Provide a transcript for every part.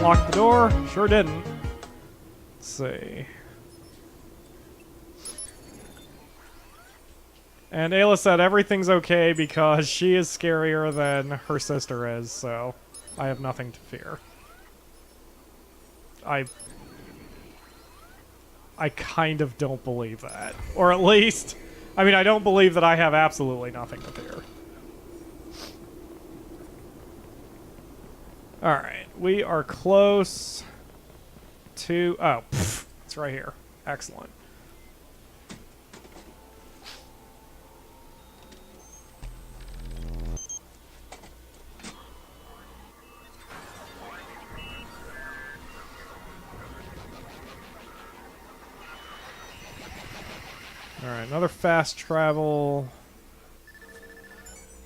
lock the door? Sure didn't. Let's see. And Ayla said everything's okay because she is scarier than her sister is, so I have nothing to fear. I kind of don't believe that. Or at least, I mean, I don't believe that I have absolutely nothing to fear. Alright, we are close to... Oh, it's right here. Excellent. Alright, another fast travel.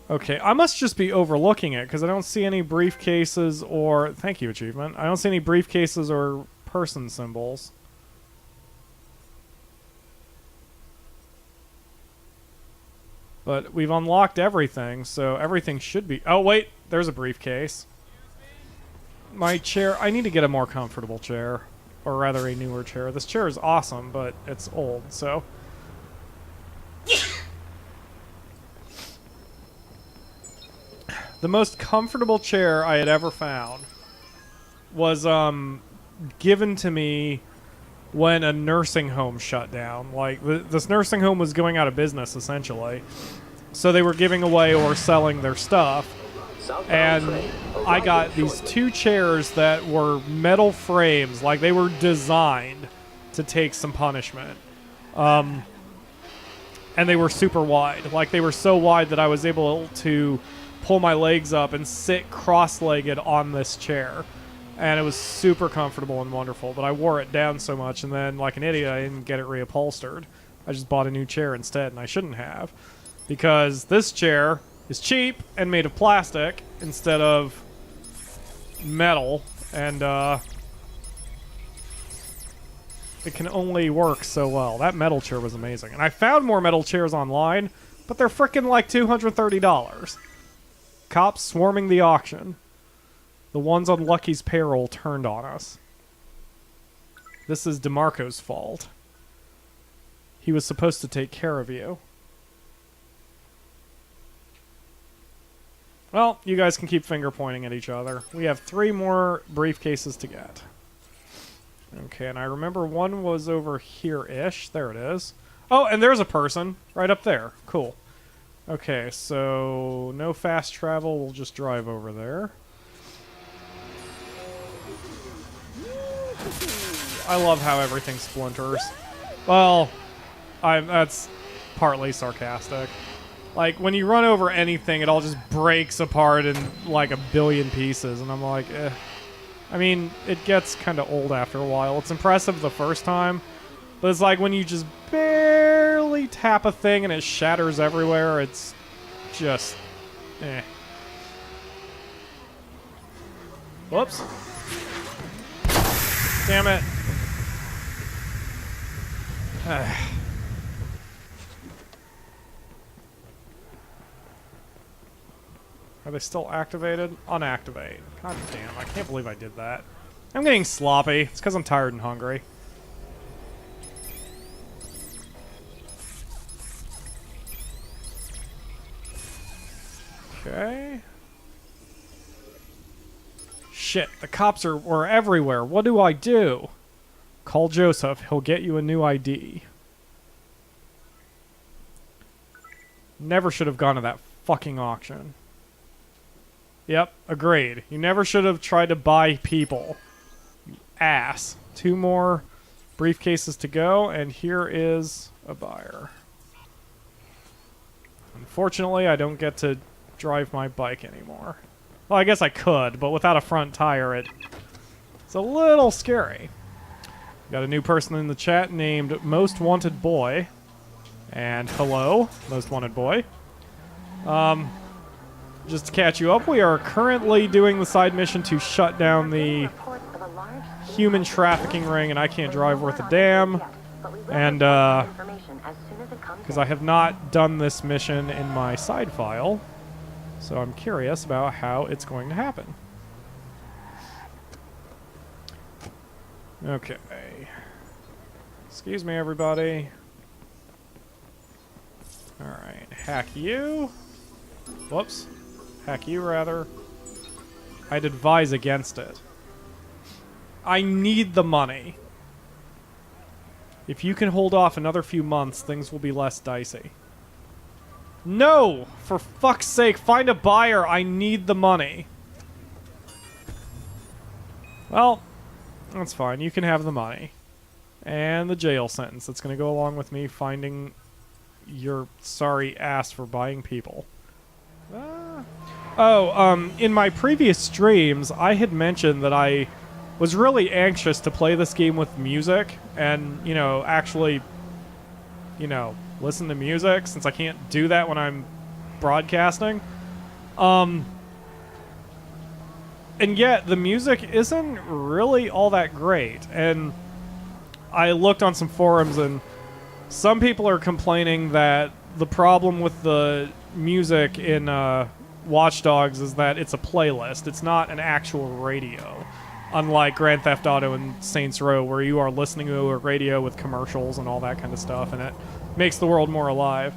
Okay, I must just be overlooking it, because I don't see any briefcases or... Thank you, achievement. I don't see any briefcases or person symbols. But we've unlocked everything, so everything should be... Oh, wait! There's a briefcase. My chair... I need to get a more comfortable chair. Or rather, a newer chair. This chair is awesome, but it's old, so... The most comfortable chair I had ever found was given to me when a nursing home shut down. Like, this nursing home was going out of business, essentially. So they were giving away or selling their stuff. And I got these two chairs that were metal frames. Like, they were designed to take some punishment. And they were super wide. Like, they were so wide that I was able to pull my legs up and sit cross-legged on this chair. And it was super comfortable and wonderful, but I wore it down so much, and then, like an idiot, I didn't get it reupholstered. I just bought a new chair instead, and I shouldn't have. Because this chair is cheap and made of plastic instead of metal, and it can only work so well. That metal chair was amazing. And I found more metal chairs online, but they're frickin' like $230. Cops swarming the auction. The ones on Lucky's payroll turned on us. This is DeMarco's fault. He was supposed to take care of you. Well, you guys can keep finger pointing at each other. We have 3 more briefcases to get. Okay, and I remember one was over here-ish. There it is. Oh, and there's a person right up there. Cool. Okay, so no fast travel. We'll just drive over there. I love how everything splinters. Well, that's partly sarcastic. Like, when you run over anything, it all just breaks apart in, like, a billion pieces, and I'm like, eh. I mean, it gets kind of old after a while. It's impressive the first time, but it's like when you just barely tap a thing and it shatters everywhere, it's just, eh. Whoops. Damn it. Are they still activated? Unactivate. God damn, I can't believe I did that. I'm getting sloppy. It's because I'm tired and hungry. Okay. Shit, the cops were everywhere. What do I do? Call Joseph. He'll get you a new ID. Never should have gone to that fucking auction. Yep, agreed. You never should have tried to buy people. You ass. 2 more briefcases to go, and here is a buyer. Unfortunately, I don't get to drive my bike anymore. Well, I guess I could, but without a front tire, it's a little scary. Got a new person in the chat named Most Wanted Boy. And hello, Most Wanted Boy. Just to catch you up, we are currently doing the side mission to shut down the human trafficking ring, and I can't drive worth a damn. And, because I have not done this mission in my side file, so I'm curious about how it's going to happen. Okay. Excuse me, everybody. Alright, hack you. Whoops. Hack you, rather. I'd advise against it. I need the money. If you can hold off another few months, things will be less dicey. No! For fuck's sake, find a buyer. I need the money. Well, that's fine. You can have the money. And the jail sentence. That's going to go along with me finding your sorry ass for buying people. In my previous streams, I had mentioned that I was really anxious to play this game with music and, you know, actually, you know, listen to music since I can't do that when I'm broadcasting. And yet the music isn't really all that great. And I looked on some forums and some people are complaining that the problem with the music in Watch Dogs is that it's a playlist. It's not an actual radio. Unlike Grand Theft Auto and Saints Row, where you are listening to a radio with commercials and all that kind of stuff, and it makes the world more alive.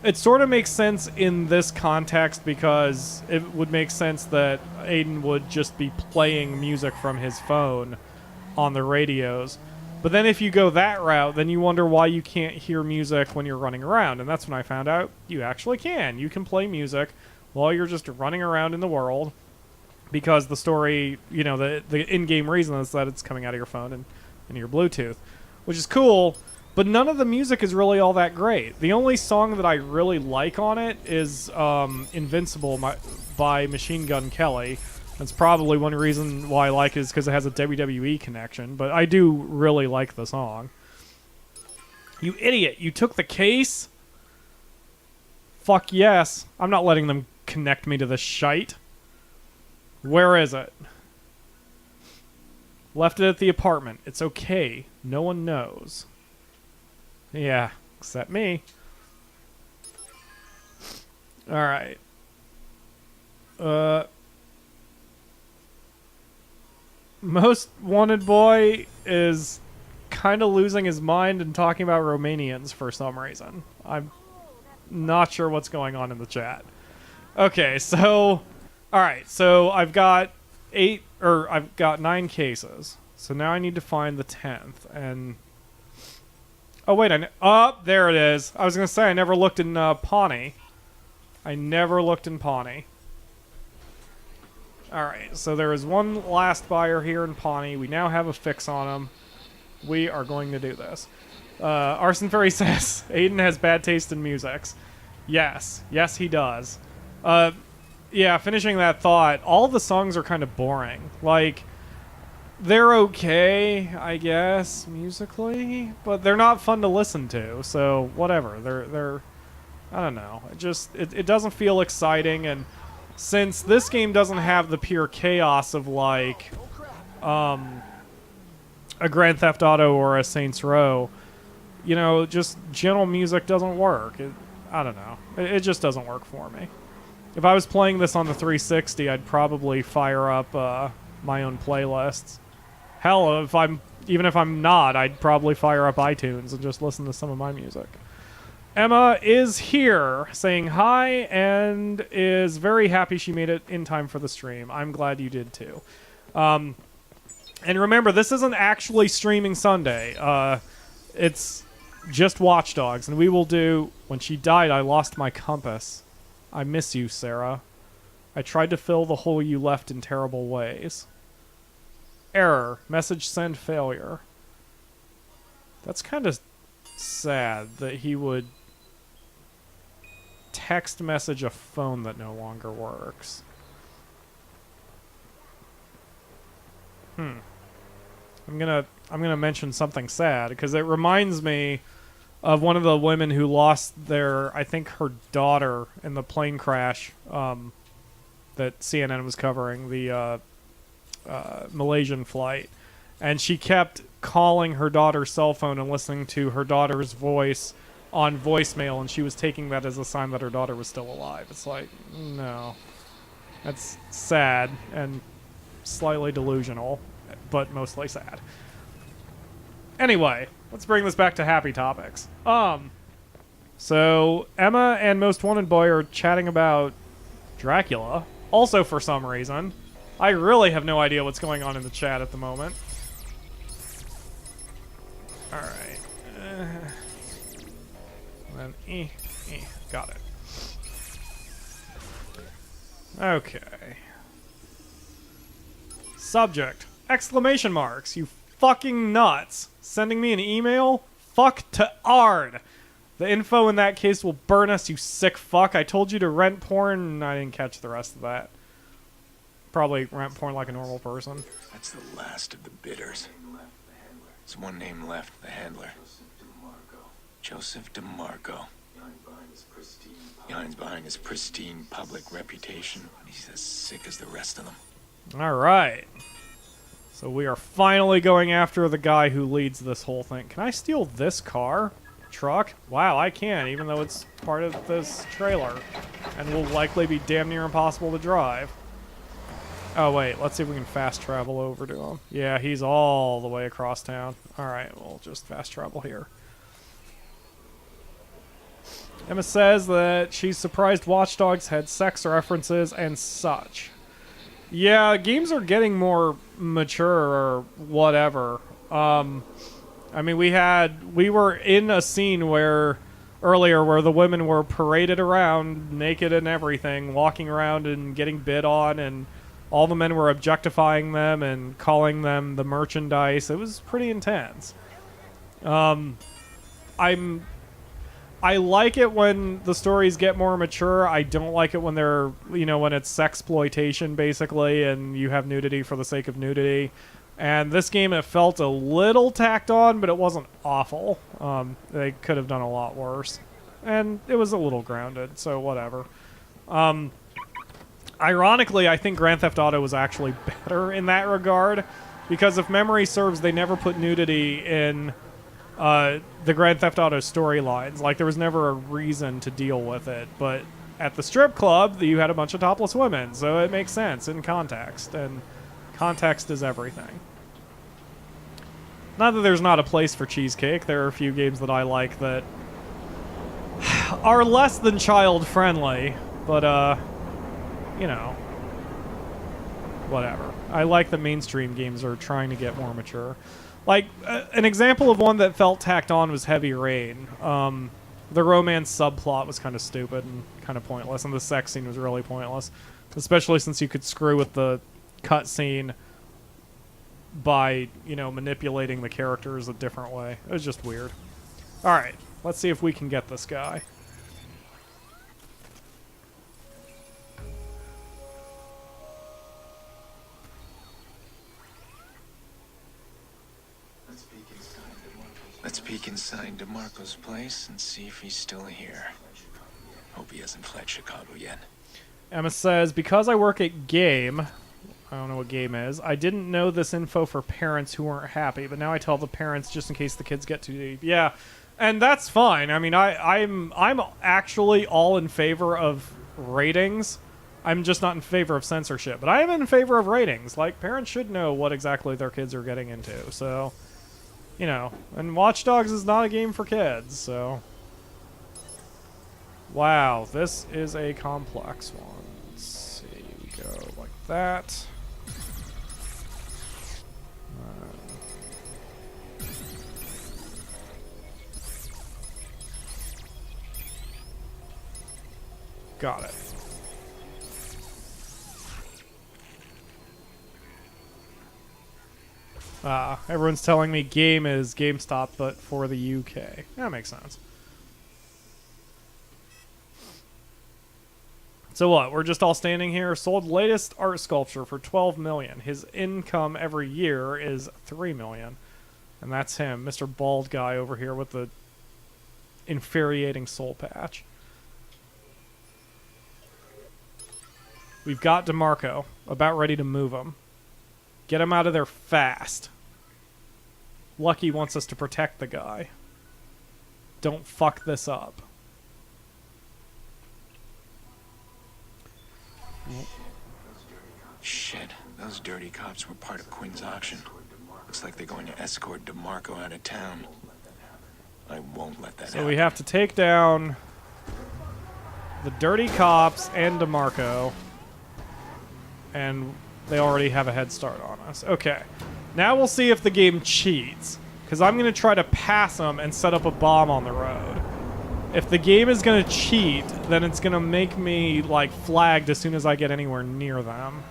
It sort of makes sense in this context because it would make sense that Aiden would just be playing music from his phone on the radios. But then if you go that route, then you wonder why you can't hear music when you're running around. And that's when I found out you actually can. You can play music while you're just running around in the world. Because the story, you know, the in-game reason is that it's coming out of your phone and your Bluetooth, which is cool, but none of the music is really all that great. The only song that I really like on it is Invincible by Machine Gun Kelly. That's probably one reason why I like it is because it has a WWE connection, but I do really like the song. You idiot, you took the case? Fuck yes. I'm not letting them connect me to this shite. Where is it? Left it at the apartment. It's okay. No one knows. Yeah, except me. Alright. Most Wanted Boy is kind of losing his mind and talking about Romanians for some reason. I'm not sure what's going on in the chat. Okay, so... Alright, so I've got 9 cases. So now I need to find the 10th, and... Oh, wait, there it is. I was going to say, I never looked in Pawnee. I never looked in Pawnee. Alright, so there is one last buyer here in Pawnee. We now have a fix on him. We are going to do this. Arson Fairy says, Aiden has bad taste in musics. Yes. Yes, he does. Yeah, finishing that thought, all the songs are kind of boring. Like, they're okay, I guess, musically, but they're not fun to listen to, so whatever. They're I don't know. It doesn't feel exciting, and since this game doesn't have the pure chaos of, like, a Grand Theft Auto or a Saints Row, you know, just general music doesn't work. I don't know. It just doesn't work for me. If I was playing this on the 360, I'd probably fire up my own playlists. Hell, even if I'm not, I'd probably fire up iTunes and just listen to some of my music. Emma is here, saying hi, and is very happy she made it in time for the stream. I'm glad you did too. And remember, this isn't actually streaming Sunday. It's just Watch Dogs, and we will do... When she died, I lost my compass. I miss you, Sarah. I tried to fill the hole you left in terrible ways. Error. Message send failure. That's kind of sad that he would text message a phone that no longer works. I'm gonna mention something sad because it reminds me of one of the women who lost I think her daughter in the plane crash that CNN was covering, the Malaysian flight. And she kept calling her daughter's cell phone and listening to her daughter's voice on voicemail, and she was taking that as a sign that her daughter was still alive. It's like, no. That's sad and slightly delusional, but mostly sad. Anyway, let's bring this back to happy topics. So Emma and Most Wanted Boy are chatting about Dracula. Also, for some reason, I really have no idea what's going on in the chat at the moment. All right. Then got it. Okay. Subject. Exclamation marks. You fucking nuts. Sending me an email? Fuck to Ard. The info in that case will burn us, you sick fuck. I told you to rent porn, and I didn't catch the rest of that. Probably rent porn like a normal person. That's the last of the bidders. There's one name left, the handler. Joseph DeMarco. Behind buying his pristine public reputation. He's as sick as the rest of them. Alright. So we are finally going after the guy who leads this whole thing. Can I steal this car? Truck? Wow, I can, even though it's part of this trailer. And will likely be damn near impossible to drive. Oh, wait, let's see if we can fast travel over to him. Yeah, he's all the way across town. Alright, we'll just fast travel here. Emma says that she's surprised Watch Dogs had sex references and such. Yeah, games are getting more mature or whatever. I mean, we were in a scene earlier where the women were paraded around naked and everything, walking around and getting bid on, and all the men were objectifying them and calling them the merchandise. It was pretty intense. I like it when the stories get more mature. I don't like it when they're, when it's sexploitation, basically, and you have nudity for the sake of nudity. And this game, it felt a little tacked on, but it wasn't awful. They could have done a lot worse. And it was a little grounded, so whatever. Ironically, I think Grand Theft Auto was actually better in that regard, because if memory serves, they never put nudity in the Grand Theft Auto storylines. Like, there was never a reason to deal with it, but at the strip club, you had a bunch of topless women, so it makes sense in context, and context is everything. Not that there's not a place for cheesecake. There are a few games that I like that are less than child-friendly, but, whatever. I like that mainstream games are trying to get more mature. Like, an example of one that felt tacked on was Heavy Rain. The romance subplot was kind of stupid and kind of pointless, and the sex scene was really pointless. Especially since you could screw with the cutscene by, manipulating the characters a different way. It was just weird. Alright, let's see if we can get this guy. Let's peek inside DeMarco's place and see if he's still here. Hope he hasn't fled Chicago yet. Emma says, because I work at Game, I don't know what Game is, I didn't know this info for parents who weren't happy, but now I tell the parents just in case the kids get too deep. Yeah, and that's fine. I mean, I'm actually all in favor of ratings. I'm just not in favor of censorship, but I am in favor of ratings. Like, parents should know what exactly their kids are getting into, so... and Watch Dogs is not a game for kids, so... Wow, this is a complex one. Let's see, we go like that. Got it. Everyone's telling me Game is GameStop, but for the UK. That makes sense. So what? We're just all standing here. Sold latest art sculpture for $12 million. His income every year is $3 million. And that's him, Mr. Bald Guy over here with the infuriating soul patch. We've got DeMarco, about ready to move him. Get him out of there fast. Lucky wants us to protect the guy. Don't fuck this up. Shit, those dirty cops were part of Quinn's auction. Looks like they're going to escort DeMarco out of town. I won't let that So happen. we have to take down the dirty cops and DeMarco. And they already have a head start on us. Okay. Now we'll see if the game cheats. Because I'm going to try to pass them and set up a bomb on the road. If the game is going to cheat, then it's going to make me, like, flagged as soon as I get anywhere near them.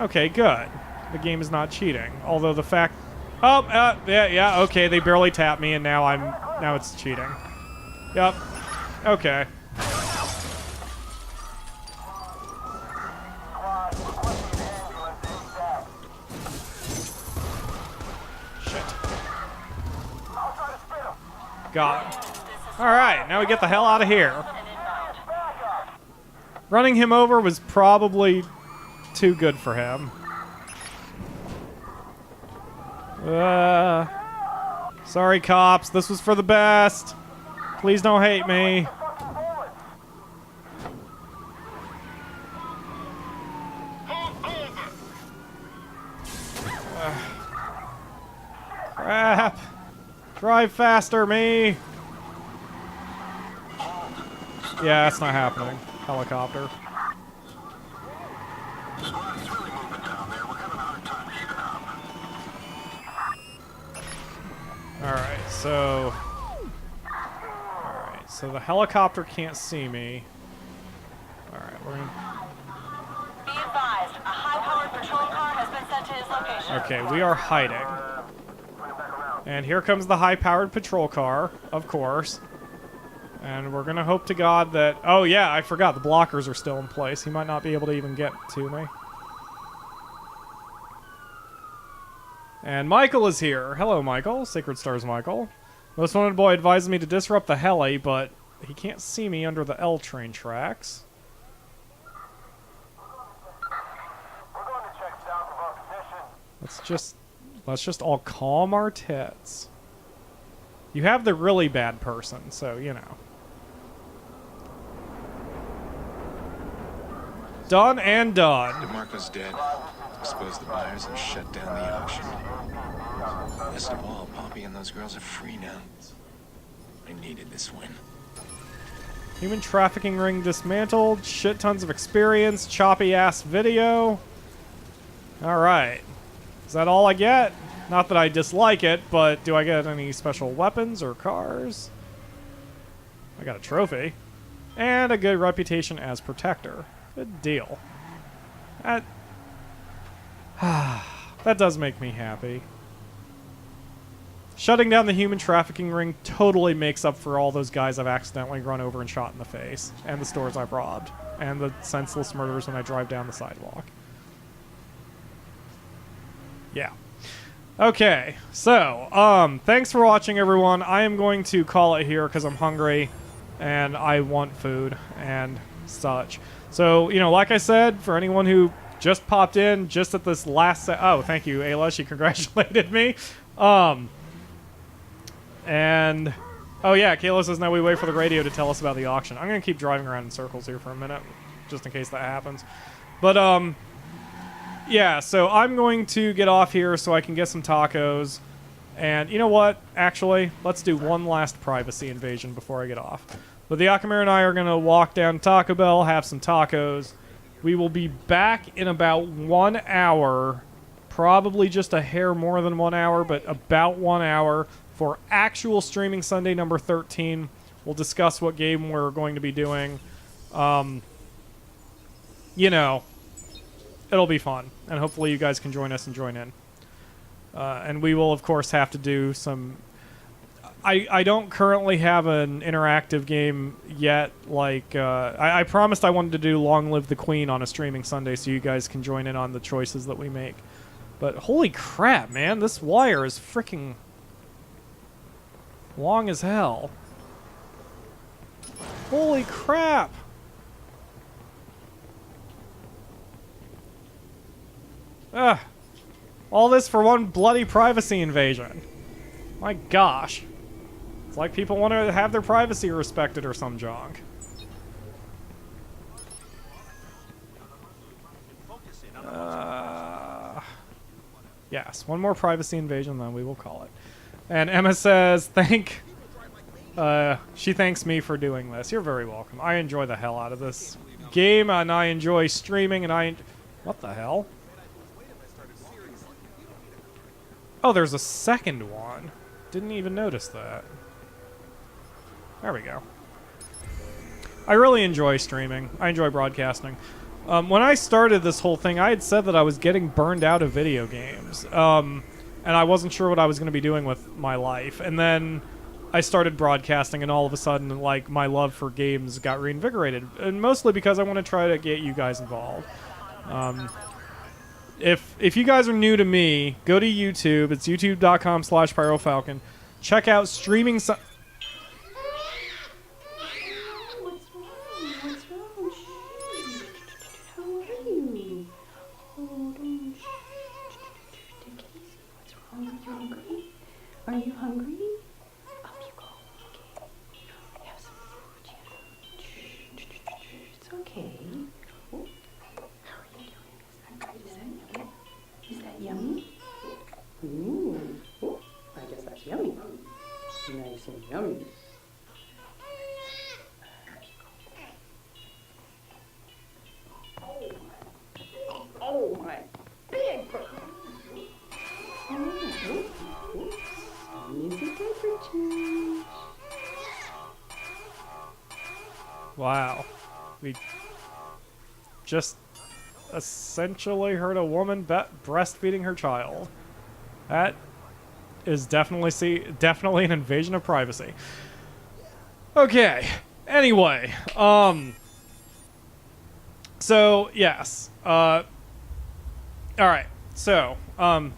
Okay, good. The game is not cheating. Although the fact... Oh, yeah, okay, they barely tapped me, and now it's cheating. Yep. Okay. Got him. Alright, now we get the hell out of here. Running him over was probably too good for him. Sorry, cops. This was for the best. Please don't hate me. Crap. Drive faster, me. Yeah, that's not happening. Helicopter. Alright, so... Alright, so the helicopter can't see me. Alright, we're gonna... Be advised, a high-powered patrol car has been sent to his location. Okay, we are hiding. And here comes the high-powered patrol car, of course. And we're gonna hope to God that... Oh yeah, I forgot, the blockers are still in place. He might not be able to even get to me. And Michael is here. Hello, Michael. Sacred Stars Michael. Most Wanted Boy advised me to disrupt the heli, but he can't see me under the L train tracks. We're going to check south of our position. Let's just all calm our tits. You have the really bad person, so, you know. Done and done. DeMarco's dead. Exposed the buyers and shut down the auction. Best of all, Poppy and those girls are free now. I needed this win. Human trafficking ring dismantled. Shit tons of experience. Choppy ass video. Alright. Is that all I get? Not that I dislike it, but do I get any special weapons or cars? I got a trophy. And a good reputation as protector. Good deal. That does make me happy. Shutting down the human trafficking ring totally makes up for all those guys I've accidentally run over and shot in the face. And the stores I've robbed. And the senseless murders when I drive down the sidewalk. Yeah. Okay, so, thanks for watching, everyone. I am going to call it here because I'm hungry and I want food and such. So, you know, like I said, for anyone who just popped in just at this last oh, thank you, Ayla. She congratulated me. And, oh yeah, Kayla says now we wait for the radio to tell us about the auction. I'm going to keep driving around in circles here for a minute, just in case that happens. But, yeah, so I'm going to get off here so I can get some tacos. And you know what? Actually, let's do one last privacy invasion before I get off. But TheAkamura and I are going to walk down to Taco Bell, have some tacos. We will be back in about 1 hour. Probably just a hair more than 1 hour, but about 1 hour for actual streaming Sunday number 13. We'll discuss what game we're going to be doing. You know, it'll be fun. And hopefully you guys can join us and join in. And we will, of course, have to do some... I don't currently have an interactive game yet. Like, I promised I wanted to do Long Live the Queen on a streaming Sunday so you guys can join in on the choices that we make. But holy crap, man. This wire is freaking long as hell. Holy crap. Ugh. All this for one bloody privacy invasion. My gosh. It's like people want to have their privacy respected or some junk. Yes, one more privacy invasion, then we will call it. And Emma says, she thanks me for doing this. You're very welcome. I enjoy the hell out of this game, and I enjoy streaming, and what the hell? Oh, there's a second one. Didn't even notice that. There we go. I really enjoy streaming. I enjoy broadcasting. When I started this whole thing, I had said that I was getting burned out of video games. And I wasn't sure what I was going to be doing with my life. And then I started broadcasting, and all of a sudden, like, my love for games got reinvigorated. And mostly because I want to try to get you guys involved. If you guys are new to me, go to YouTube. It's youtube.com/PyroFalkon. Check out streaming... What's wrong? What's wrong? Shh. How are you? Oh, don't. Take it easy. What's wrong? Are you hungry? Are you hungry? Up you go. Okay. Have some food. Yeah. It's okay. Oh. How are you doing? Is that good? Is that yummy? Is that yummy? Ooh. Oh, I guess that's yummy. Nice and yummy. Oh my big bird. Easy diaper change. Wow. We just essentially heard a woman breastfeeding her child. That is definitely an invasion of privacy. Okay. Anyway, so yes. All right. So,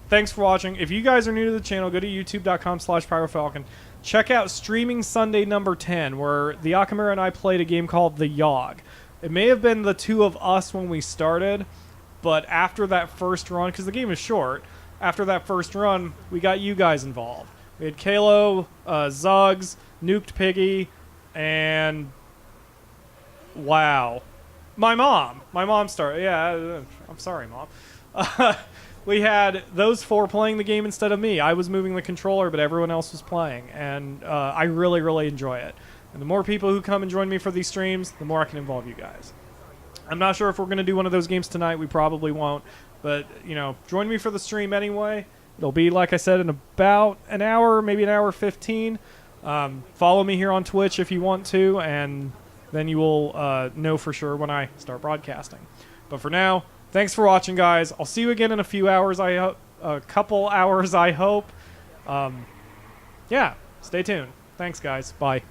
thanks for watching. If you guys are new to the channel, go to youtube.com/PyroFalkon. Check out Streaming Sunday number 10, where TheAkamura and I played a game called The Yog. It may have been the two of us when we started, but after that first run, because the game is short, after that first run, we got you guys involved. We had Kalo, Zuggs, Nuked Piggy, and... wow. My mom. My mom started. Yeah, I'm sorry, Mom. We had those four playing the game instead of me. I was moving the controller, but everyone else was playing, and I really, really enjoy it. And the more people who come and join me for these streams, the more I can involve you guys. I'm not sure if we're going to do one of those games tonight. We probably won't. But, you know, join me for the stream anyway. It'll be, like I said, in about an hour, maybe an hour 15. Follow me here on Twitch if you want to, and then you will know for sure when I start broadcasting. But for now, thanks for watching, guys. I'll see you again in a few hours. A couple hours, I hope. Yeah, stay tuned. Thanks, guys. Bye.